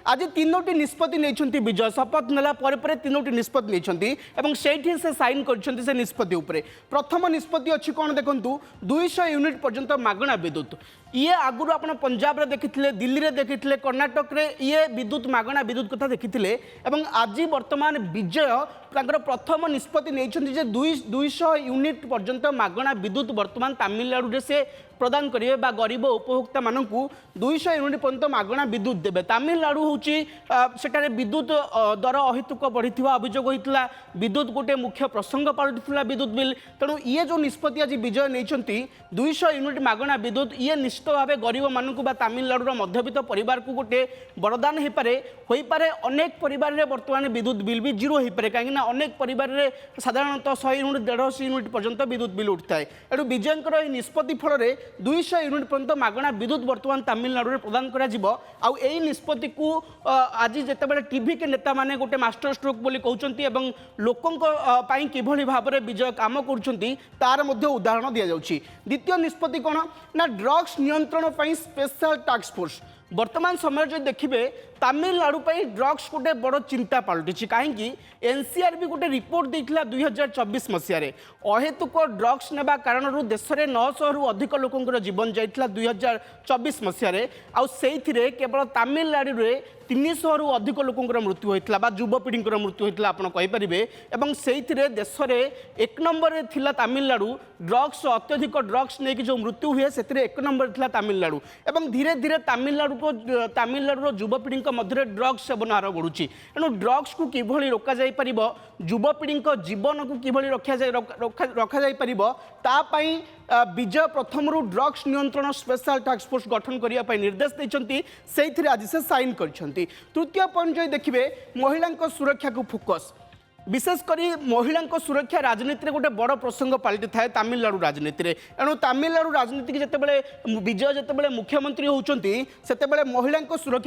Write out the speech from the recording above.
आज तीनोटी निष्पत्ति नहीं विजय शपथ नेला तीनोटी निष्पत्ति नहीं से साइन कर निष्पत्ति उपरे प्रथम निष्पत्ति अच्छी कौन देखु 200 यूनिट पर्यंत मागणा विद्युत ये आगुरी आप पंजाब में देखी दिल्ली में देखी कर्णाटक रे ये विद्युत मागणा विद्युत कथा देखी आज बर्तमान विजय प्रथम निष्पत्ति नहीं 200 यूनिट पर्यंत मागणा विद्युत बर्तमान तमिलनाडु से प्रदान करेंगे गरीब उपभोक्ता मानक 200 यूनिट पर्यंत मागणा विद्युत देवे तमिलनाडु हूँ सेठारे विद्युत दर अहेतुक बढ़ी अभियोग होता विद्युत गोटे मुख्य प्रसंग पलटुला विद्युत बिल तेणु ये जो निष्पत्ति आज विजय नहीं 200 यूनिट मागणा विद्युत ये निश्चित भाव गरीब मानक तमिलनाडुर मध्यवित्त परिवार को गोटे वरदान हो पारे अनेक परिवार बर्तमान विद्युत बिल भी जीरो हो पाए कहीं अनेक परिवार में साधारणतः 100 यूनिट 150 यूनिट पर्यंत विद्युत बिल उठता है एणु विजयकर निष्पत्ति फल 200 यूनिट पर्यंत मागणा विद्युत बर्तमान तमिलनाडु में प्रदान करा निष्पत्ति को आज जिते टीवी के नेता माने गोटे मास्टर स्ट्रोक बोली कहते लोकों किभली भाव में विजय काम कर उदाहरण दि जाऊँगी द्वितीय निष्पत्ति कौन ना ड्रग्स नियंत्रण स्पेशल टास्क फोर्स वर्तमान समय जो देखिए तमिलनाडु ड्रग्स गोटे बड़ चिंता पलटि कहीं एनसीआर भी गोटे रिपोर्ट देता 2024 मसीह अहेतुक ड्रग्स नेबा कारण देश में 900 रु अधिक लोकंर जीवन जाइए 2024 मसीह आउे केवल तमिलनाडु में 300 रु अधिक लोकंर मृत्यु होता युवपीढ़ी मृत्यु होता आपरे से देश में 1 नंबर थिला तमिलनाडु ड्रग्स अत्यधिक ड्रग्स नहीं जो मृत्यु हुए से 1 नंबर थिला तमिलनाडु धीरे धीरे तमिलनाडुर युवपीढ़ी मध्य ड्रग्स सेवन हार बढ़ुची एणु ड्रग्स को किभली रोक जाई परिबो युवपीढ़ी जीवन को किभली रखा जाई परिबो तापाई विजय प्रथम ड्रग्स नियंत्रण स्पेशल टास्क फोर्स गठन करने निर्देश देते से आज से साइन कर तृतीय पॉइंट जो देखिए महिला सुरक्षा को फोकस विशेषकर महिला सुरक्षा राजनीति गोटे बड़ प्रसंग पलटि थाए तमिलनाडु राजनीति एणु तमिलनाडु राजनीति जिते विजय जिते मुख्यमंत्री होती से महिला सुरक्षा